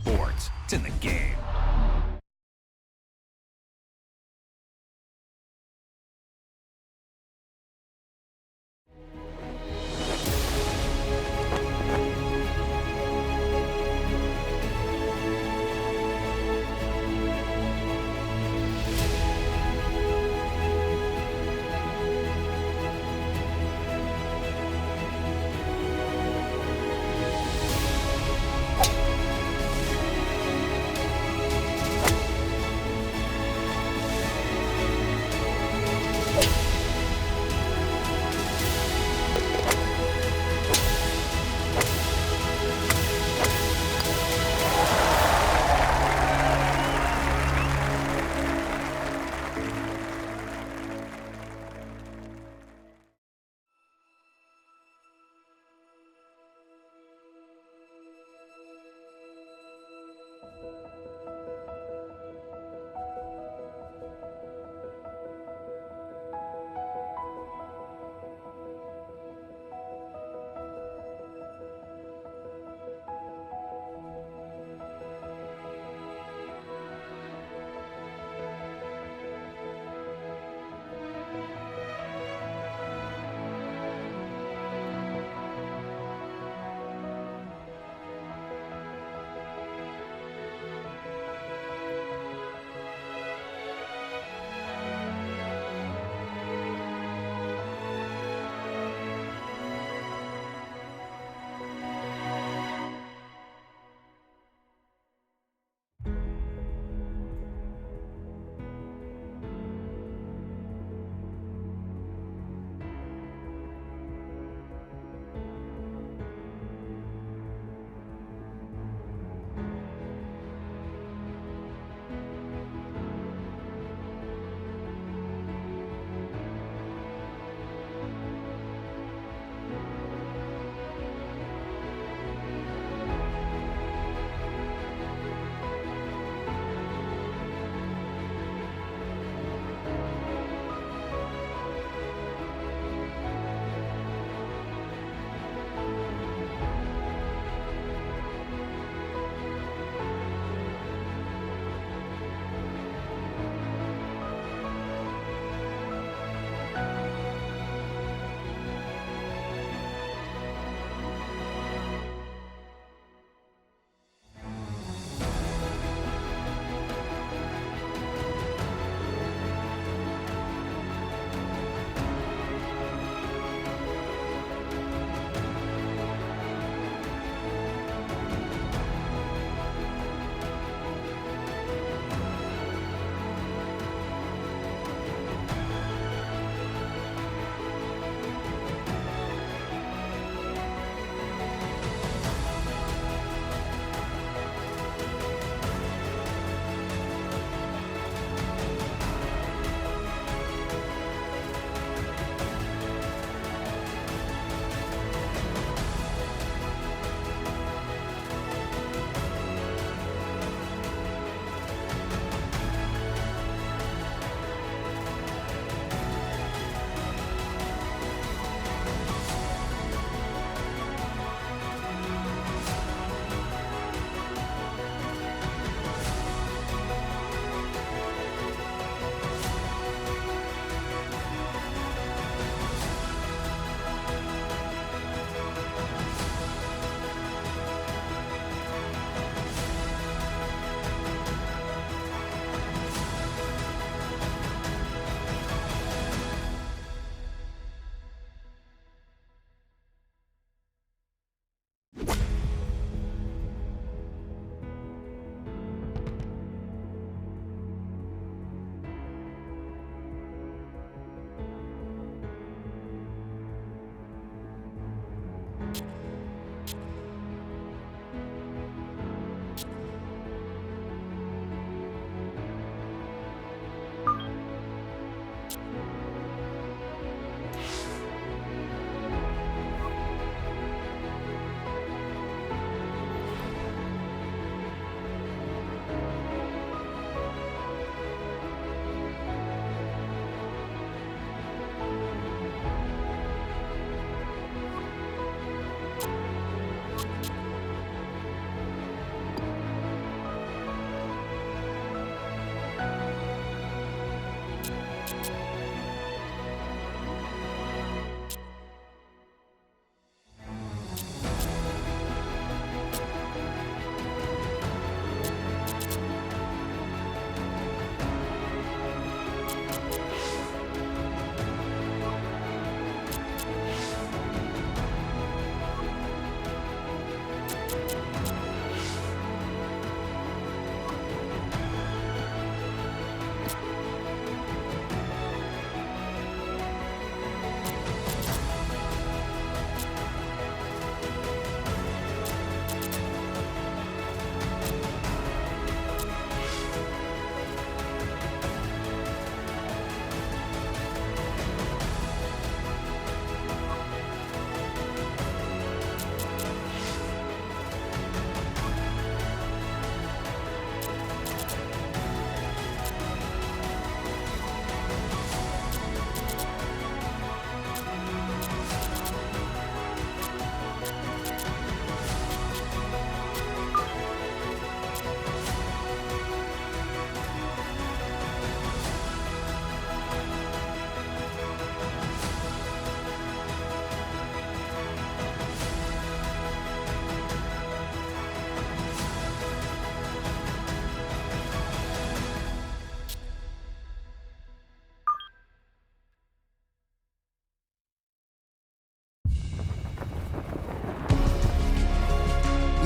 sports. It's in the game.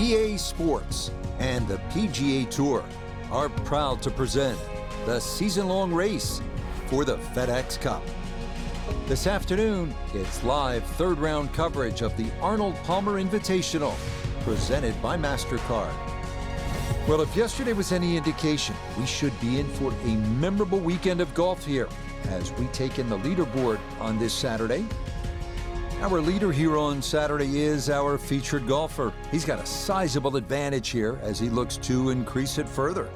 EA Sports and the PGA Tour are proud to present the season-long race for the FedEx Cup. This afternoon, it's live third-round coverage of the Arnold Palmer Invitational, presented by Mastercard. Well, if yesterday was any indication, we should be in for a memorable weekend of golf here as we take in the leaderboard on this Saturday. Our leader here on Saturday is our featured golfer. He's got a sizable advantage here as he looks to increase it further.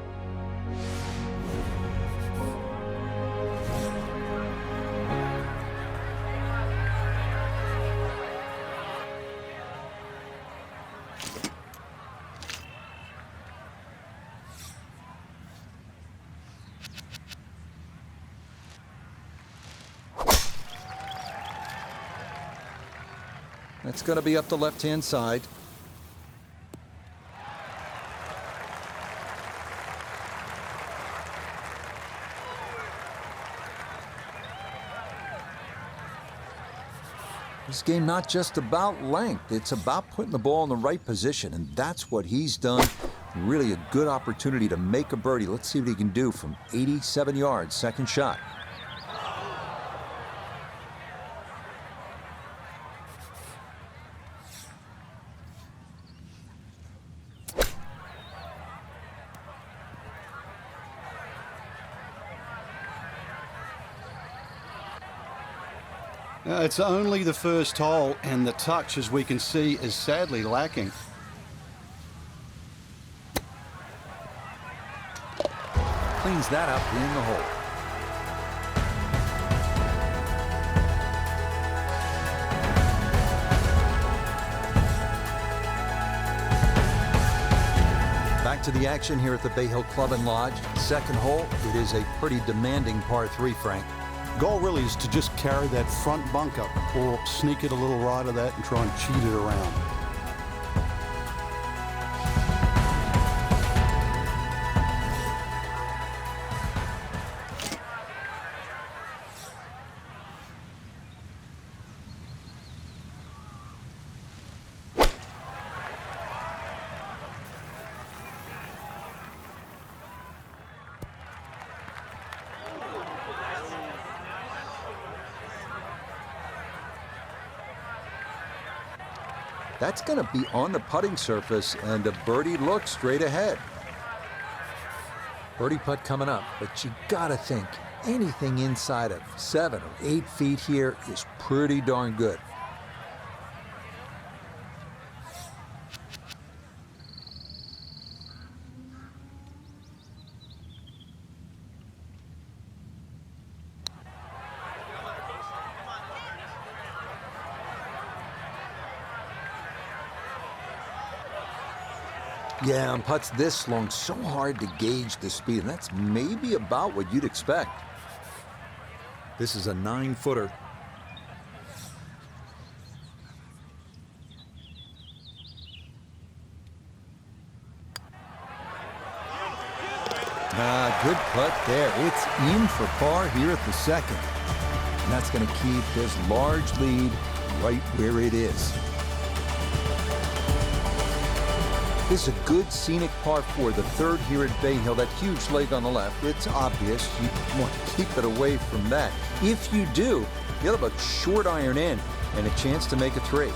That's going to be up the left-hand side. This game not just about length, it's about putting the ball in the right position, and that's what he's done. Really a good opportunity to make a birdie. Let's see what he can do from 87 yards, second shot. It's only the first hole, and the touch, as we can see, is sadly lacking. Cleans that up in the hole. Back to the action here at the Bay Hill Club and Lodge. Second hole, it is a pretty demanding par 3, Frank. Goal really is to just carry that front bunk up or sneak it a little right of that and try and cheat it around. That's going to be on the putting surface, and a birdie looks straight ahead. Birdie putt coming up, but you got to think anything inside of 7 or 8 feet here is pretty darn good. Yeah, on putts this long, so hard to gauge the speed, and that's maybe about what you'd expect. This is a 9-footer. Good putt there. It's in for par here at the second. And that's going to keep this large lead right where it is. This is a good scenic par 4, the third here at Bay Hill. That huge leg on the left, it's obvious. You want to keep it away from that. If you do, you'll have a short iron in and a chance to make a 3.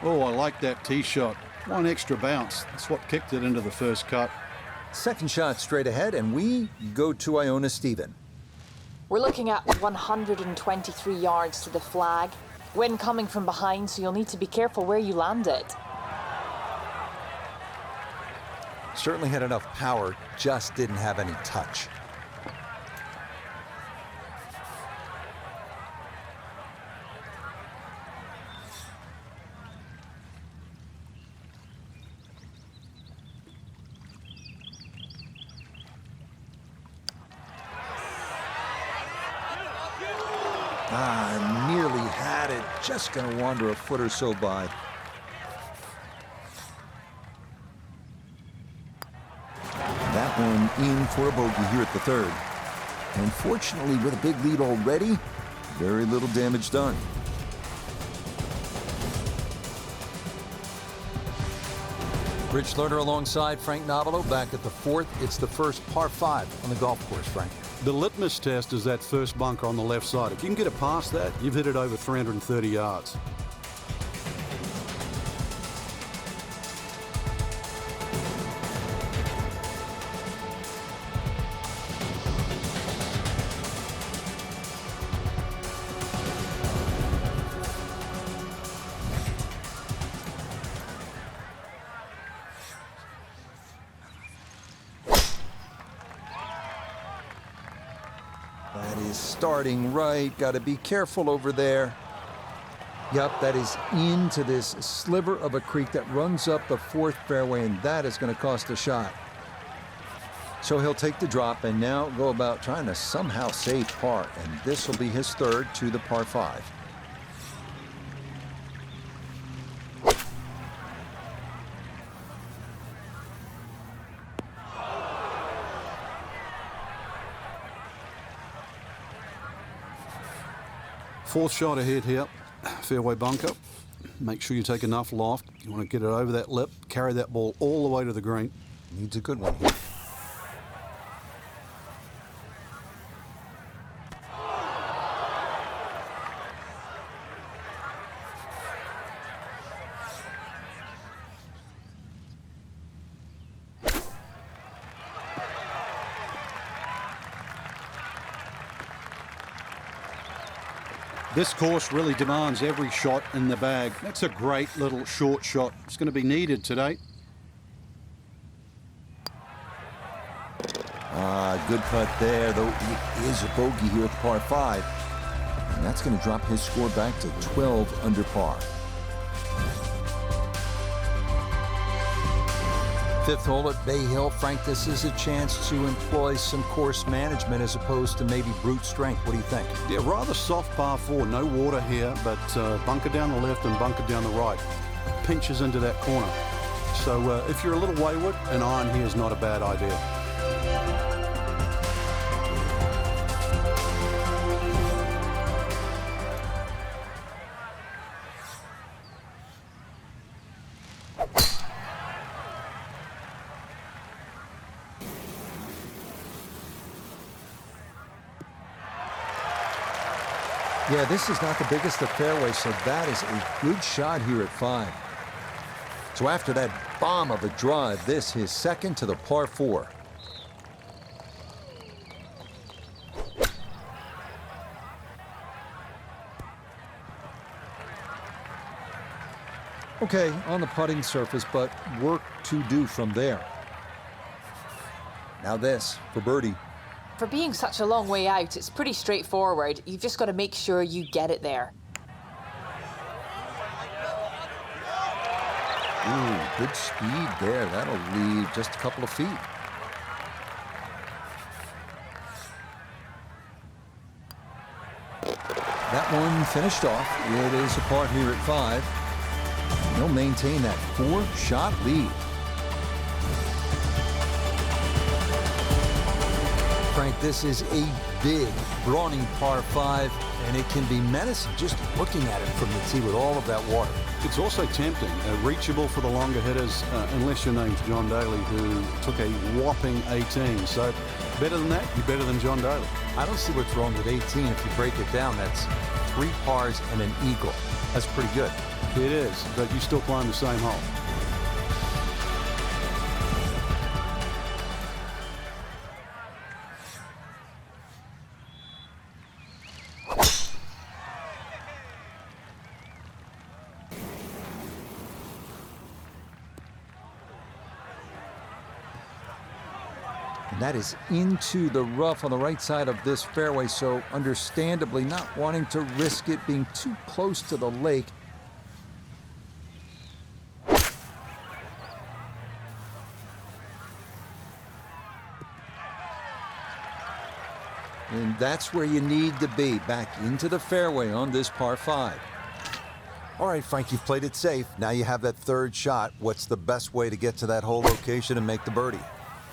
Oh, I like that tee shot. One extra bounce. That's what kicked it into the first cut. Second shot straight ahead, and we go to Iona Stephen. We're looking at 123 yards to the flag. Wind coming from behind, so you'll need to be careful where you land it. Certainly had enough power, just didn't have any touch. just going to wander a foot or so by. That one in for a bogey here at the third. And fortunately, with a big lead already, very little damage done. Rich Lerner alongside Frank Nobilo back at the fourth. It's the first par 5 on the golf course, Frank. The litmus test is that first bunker on the left side. If you can get it past that, you've hit it over 330 yards. That is starting right. Got to be careful over there. Yep, that is into this sliver of a creek that runs up the fourth fairway, and that is going to cost a shot. So he'll take the drop and now go about trying to somehow save par, and this will be his third to the par 5. Fourth shot ahead here, fairway bunker. Make sure you take enough loft. You want to get it over that lip, carry that ball all the way to the green. Needs a good one here. This course really demands every shot in the bag. That's a great little short shot. It's going to be needed today. Good putt there, though it is a bogey here at par 5. And that's going to drop his score back to 12 under par. Fifth hole at Bay Hill. Frank, this is a chance to employ some course management as opposed to maybe brute strength. What do you think? Yeah, rather soft par 4. No water here, but bunker down the left and bunker down the right. Pinches into that corner. So if you're a little wayward, an iron here is not a bad idea. Yeah, this is not the biggest of fairways, so that is a good shot here at 5. So after that bomb of a drive, this his second to the par 4. Okay, on the putting surface, but work to do from there. Now this for birdie. For being such a long way out, it's pretty straightforward. You've just got to make sure you get it there. Ooh, good speed there. That'll leave just a couple of feet. That one finished off. It is a par here at 5. He'll maintain that 4-shot lead. Frank, this is a big, brawny par 5, and it can be menacing just looking at it from the tee with all of that water. It's also tempting, reachable for the longer hitters, unless your name's John Daly, who took a whopping 18. So better than that, you're better than John Daly. I don't see what's wrong with 18. If you break it down, that's 3 pars and an eagle. That's pretty good. It is, but you still climb the same hole. And that is into the rough on the right side of this fairway, so understandably not wanting to risk it being too close to the lake. And that's where you need to be, back into the fairway on this par 5. All right, Frank, you've played it safe. Now you have that third shot. What's the best way to get to that hole location and make the birdie?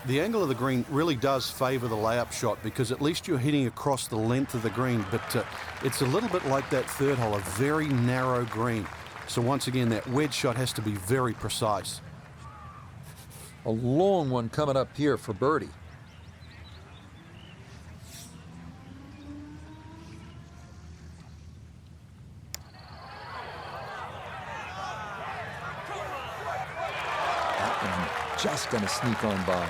The angle of the green really does favor the layup shot because at least you're hitting across the length of the green, but it's a little bit like that third hole, a very narrow green. So once again, that wedge shot has to be very precise. A long one coming up here for birdie. That one just going to sneak on by.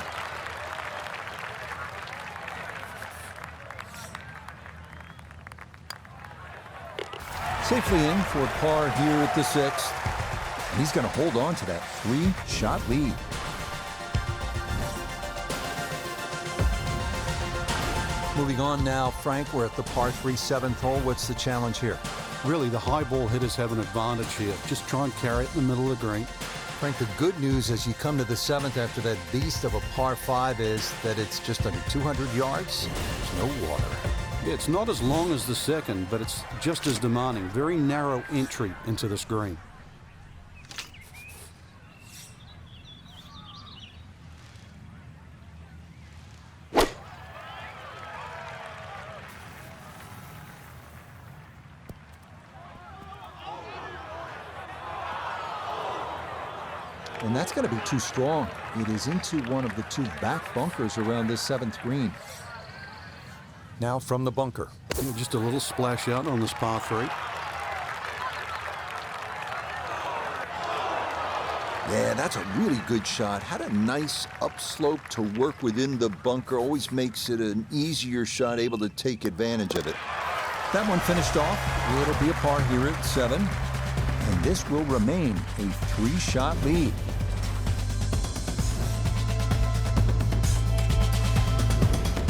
Safely in for par here at the 6th. And he's going to hold on to that 3-shot lead. Moving on now, Frank, we're at the par 3 7th hole. What's the challenge here? Really, the high ball hitters have an advantage here. Just try and carry it in the middle of the green. Frank, the good news as you come to the 7th after that beast of a par 5 is that it's just under 200 yards. There's no water. Yeah, it's not as long as the second, but it's just as demanding. Very narrow entry into this green. And that's going to be too strong. It is into one of the 2 back bunkers around this 7th green. Now from the bunker. Yeah, just a little splash out on this par 3. Yeah, that's a really good shot. Had a nice upslope to work within the bunker. Always makes it an easier shot, able to take advantage of it. That one finished off. It'll be a par here at 7. And this will remain a 3-shot lead.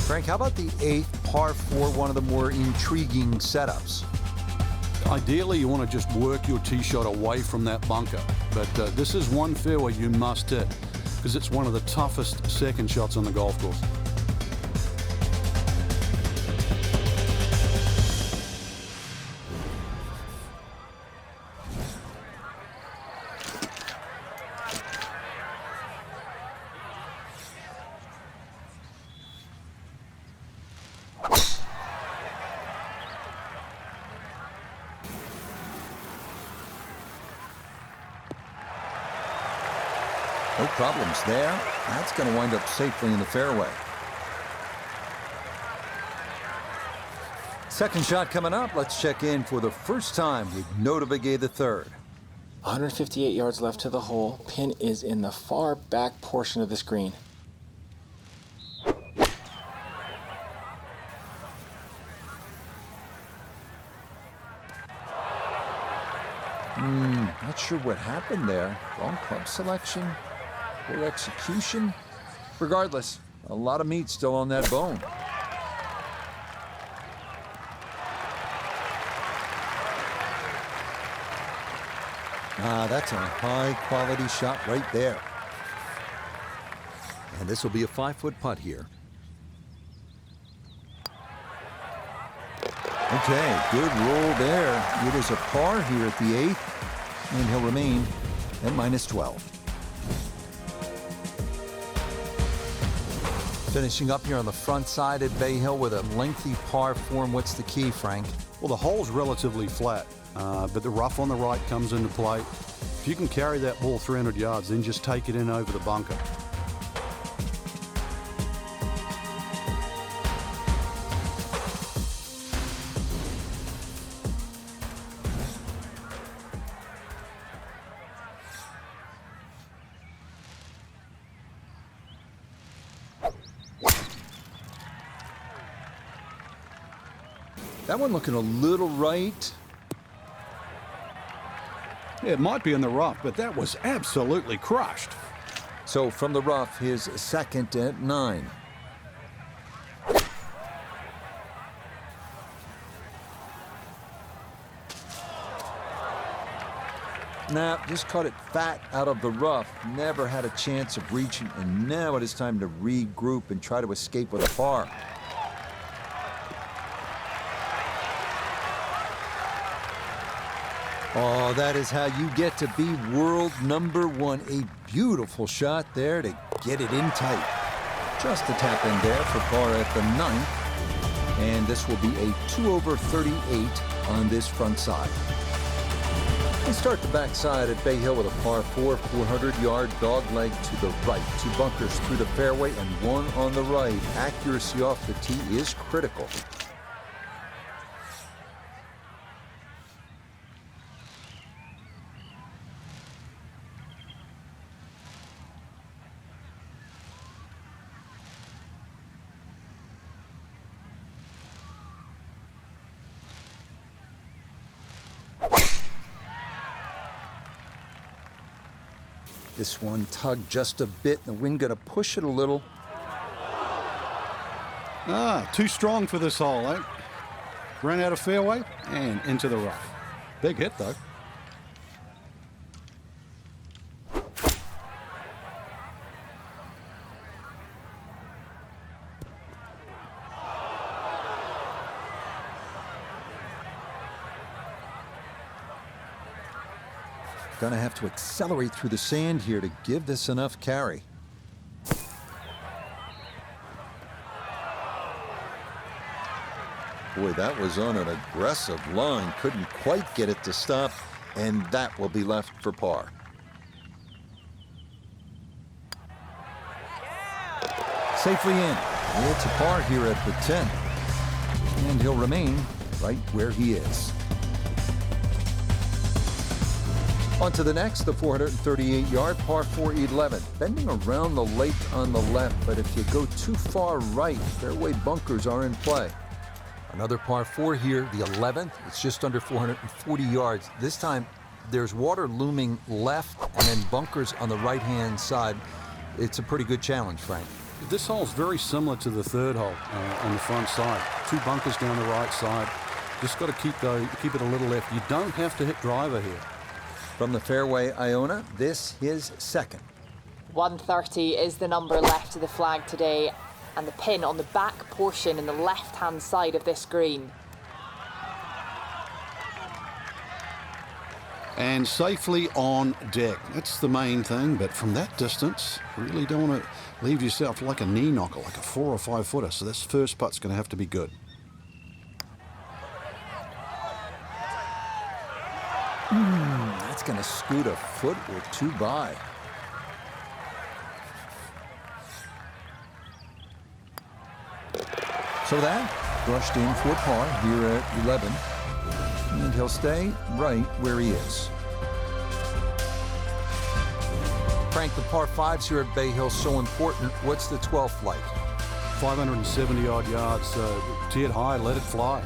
Frank, how about the 8th par 4, one of the more intriguing setups? Ideally, you want to just work your tee shot away from that bunker. But this is one fairway you must hit because it's one of the toughest second shots on the golf course. No problems there. That's going to wind up safely in the fairway. Second shot coming up. Let's check in for the first time with Notavigay the third. 158 yards left to the hole. Pin is in the far back portion of this green. Not sure what happened there. Wrong club selection, poor execution. Regardless, a lot of meat still on that bone. That's a high-quality shot right there. And this will be a 5-foot putt here. Okay, good roll there. It is a par here at the 8th, and he'll remain at -12. Finishing up here on the front side at Bay Hill with a lengthy par 4. What's the key, Frank? Well, the hole's relatively flat, but the rough on the right comes into play. If you can carry that ball 300 yards, then just take it in over the bunker. That one looking a little right. It might be in the rough, but that was absolutely crushed. So from the rough, his second at 9. Nah, just caught it fat out of the rough. Never had a chance of reaching, and now it is time to regroup and try to escape with a par. Oh, that is how you get to be world number one. A beautiful shot there to get it in tight. Just a tap in there for par at the 9th. And this will be a 2 over 38 on this front side. We start the backside at Bay Hill with a par 4, 400-yard dog leg to the right. 2 bunkers through the fairway and 1 on the right. Accuracy off the tee is critical. This one tugged just a bit. The wind going to push it a little. Too strong for this hole, eh? Ran out of fairway and into the rough. Big hit, though. Gonna have to accelerate through the sand here to give this enough carry. Boy, that was on an aggressive line. Couldn't quite get it to stop, and that will be left for par. Safely in. It's a par here at the 10th. And he'll remain right where he is. On to the next, the 438-yard par 4 11. Bending around the lake on the left, but if you go too far right, fairway bunkers are in play. Another par 4 here, the 11th. It's just under 440 yards. This time, there's water looming left and then bunkers on the right-hand side. It's a pretty good challenge, Frank. This hole's very similar to the 3rd hole on the front side. 2 bunkers down the right side. Just got to keep it a little left. You don't have to hit driver here. From the fairway, Iona, this is second. 130 is the number left of the flag today, and the pin on the back portion in the left-hand side of this green. And safely on deck. That's the main thing, but from that distance, really don't want to leave yourself like a knee knocker, like a 4 or 5 footer. So this first putt's going to have to be good. That's going to scoot a foot or 2 by. So that brushed in for par here at 11. And he'll stay right where he is. Frank, the par 5s here at Bay Hill so important. What's the 12th like? 570-odd yards. Tee it high, let it fly.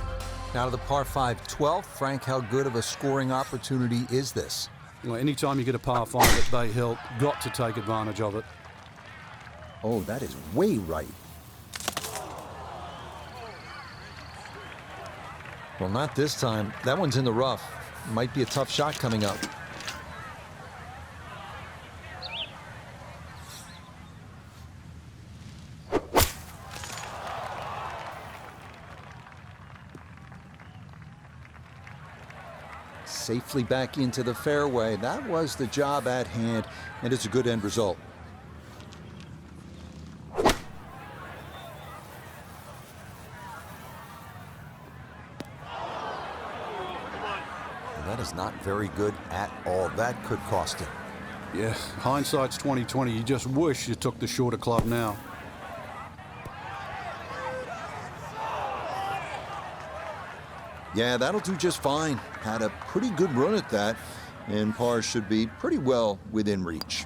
Now to the par 5 12th. Frank, how good of a scoring opportunity is this? Well, anytime you get a par 5 at Bay Hill, got to take advantage of it. Oh, that is way right. Well, not this time. That one's in the rough. Might be a tough shot coming up. Safely back into the fairway. That was the job at hand, and it's a good end result. That is not very good at all. That could cost him. Yeah, hindsight's 20/20. You just wish you took the shorter club now. Yeah, that'll do just fine. Had a pretty good run at that, and par should be pretty well within reach.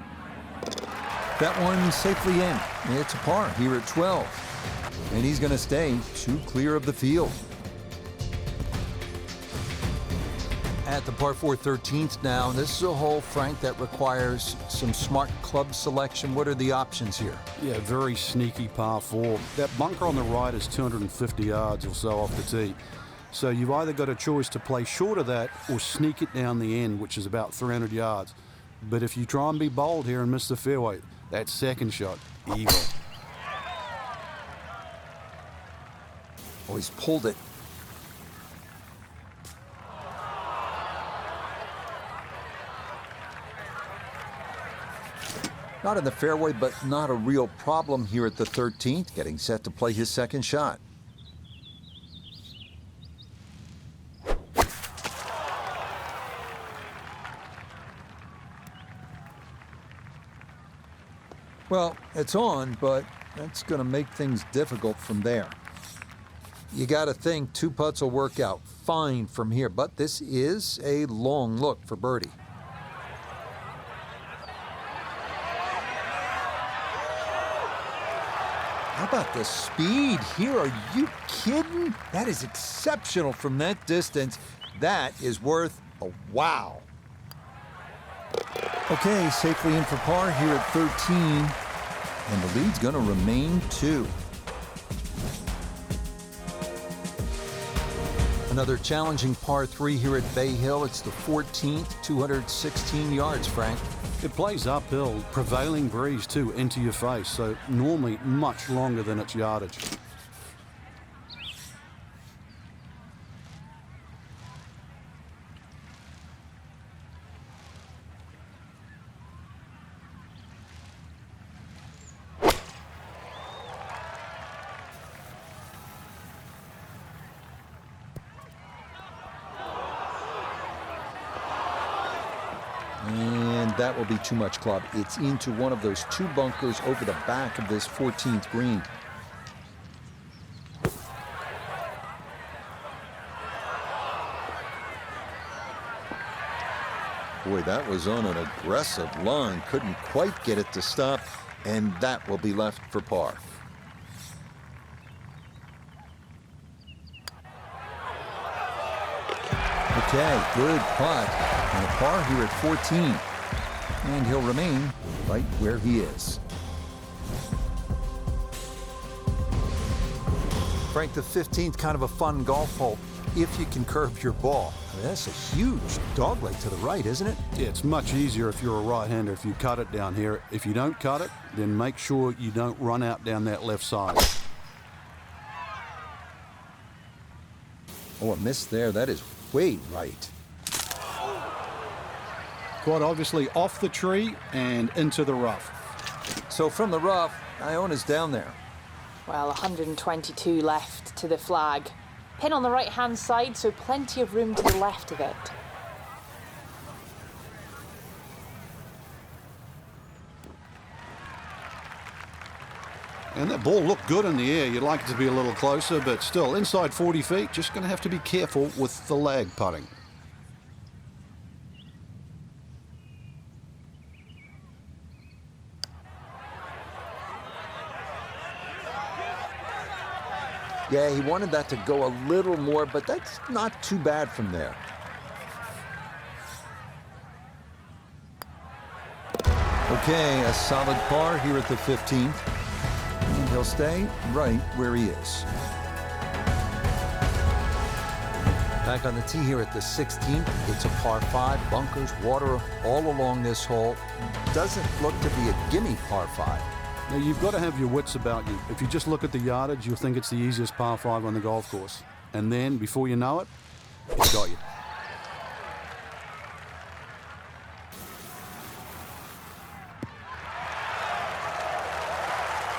That one safely in. It's a par here at 12, and he's going to stay 2 clear of the field. At the par 4 13th now, this is a hole, Frank, that requires some smart club selection. What are the options here? Yeah, very sneaky par 4. That bunker on the right is 250 yards or so off the tee. So you've either got a choice to play short of that or sneak it down the end, which is about 300 yards. But if you try and be bold here and miss the fairway, that second shot, eagle. Oh, he's pulled it. Not in the fairway, but not a real problem here at the 13th, getting set to play his second shot. Well, it's on, but that's going to make things difficult from there. You got to think 2 putts will work out fine from here, but this is a long look for birdie. How about the speed here? Are you kidding? That is exceptional from that distance. That is worth a wow. Okay, safely in for par here at 13, and the lead's going to remain 2. Another challenging par 3 here at Bay Hill. It's the 14th, 216 yards, Frank. It plays uphill, prevailing breeze too, into your face, so normally much longer than its yardage. And that will be too much, club. It's into one of those 2 bunkers over the back of this 14th green. Boy, that was on an aggressive line. Couldn't quite get it to stop, and that will be left for par. Okay, good putt. And a par here at 14. And he'll remain right where he is. Frank, the 15th, kind of a fun golf hole if you can curve your ball. I mean, that's a huge dogleg to the right, isn't it? Yeah, it's much easier if you're a right-hander if you cut it down here. If you don't cut it, then make sure you don't run out down that left side. Oh, a miss there. That is way right. Quite obviously off the tree and into the rough. So from the rough, Iona's down there. Well, 122 left to the flag. Pin on the right-hand side, so plenty of room to the left of it. And that ball looked good in the air. You'd like it to be a little closer, but still inside 40 feet. Just going to have to be careful with the lag putting. Yeah, he wanted that to go a little more, but that's not too bad from there. Okay, a solid par here at the 15th. And he'll stay right where he is. Back on the tee here at the 16th. It's a par 5, bunkers, water all along this hole. Doesn't look to be a gimme par 5. Now, you've got to have your wits about you. If you just look at the yardage, you'll think it's the easiest par 5 on the golf course. And then, before you know it, it's got you.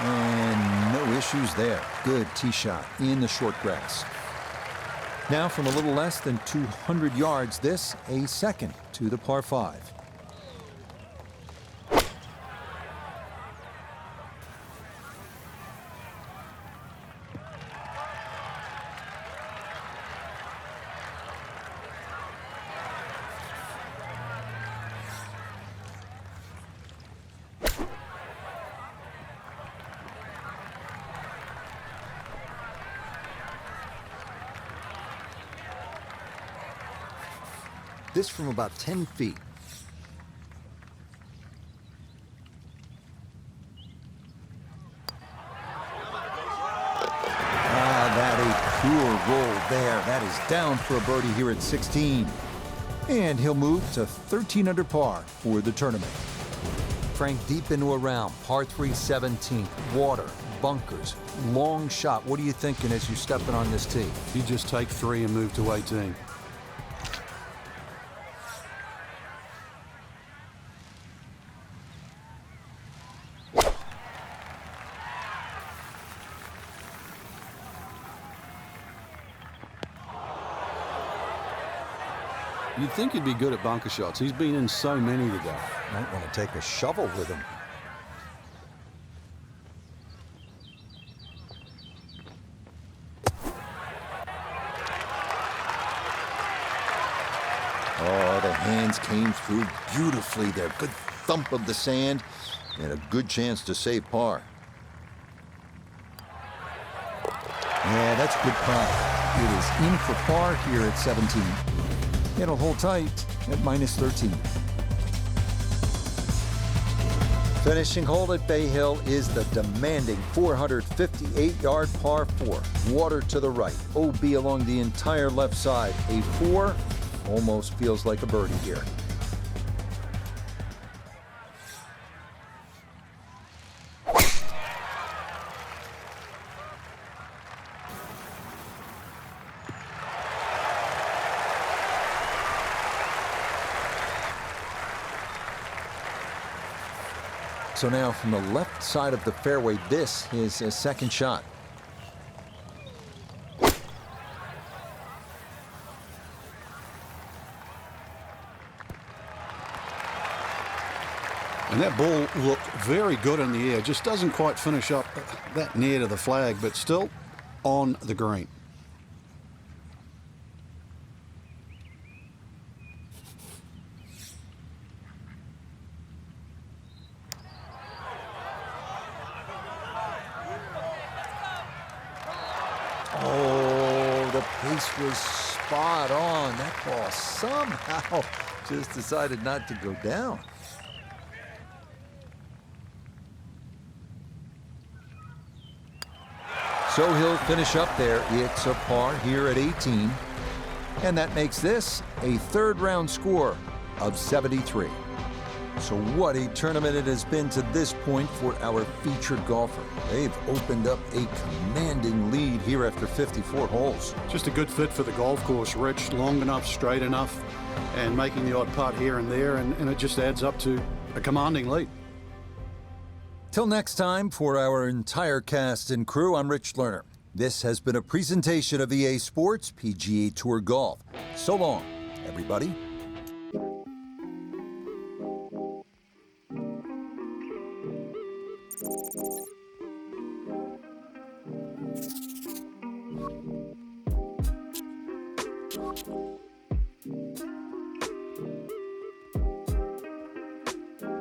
And no issues there. Good tee shot in the short grass. Now from a little less than 200 yards, this a second to the par 5. This from about 10 feet. That a pure roll there. That is down for a birdie here at 16. And he'll move to 13 under par for the tournament. Frank, deep into a round, par 3 17th, water, bunkers, long shot. What are you thinking as you're stepping on this tee? You just take 3 and move to 18. You'd think he'd be good at bunker shots. He's been in so many today. Might want to take a shovel with him. Oh, the hands came through beautifully there. Good thump of the sand and a good chance to save par. Yeah, that's good par. It is in for par here at 17. It'll hold tight at -13. Finishing hole at Bay Hill is the demanding 458-yard par 4. Water to the right, OB along the entire left side. A 4 almost feels like a birdie here. So now from the left side of the fairway, this is his second shot. And that ball looked very good in the air. Just doesn't quite finish up that near to the flag, but still on the green. Oh, the pace was spot on. That ball somehow just decided not to go down. So he'll finish up there. It's a par here at 18. And that makes this a third round score of 73. So what a tournament it has been to this point for our featured golfer. They've opened up a commanding lead here after 54 holes. Just a good fit for the golf course, Rich. Long enough, straight enough, and making the odd putt here and there, and it just adds up to a commanding lead. Till next time, for our entire cast and crew, I'm Rich Lerner. This has been a presentation of EA Sports PGA Tour Golf. So long, everybody.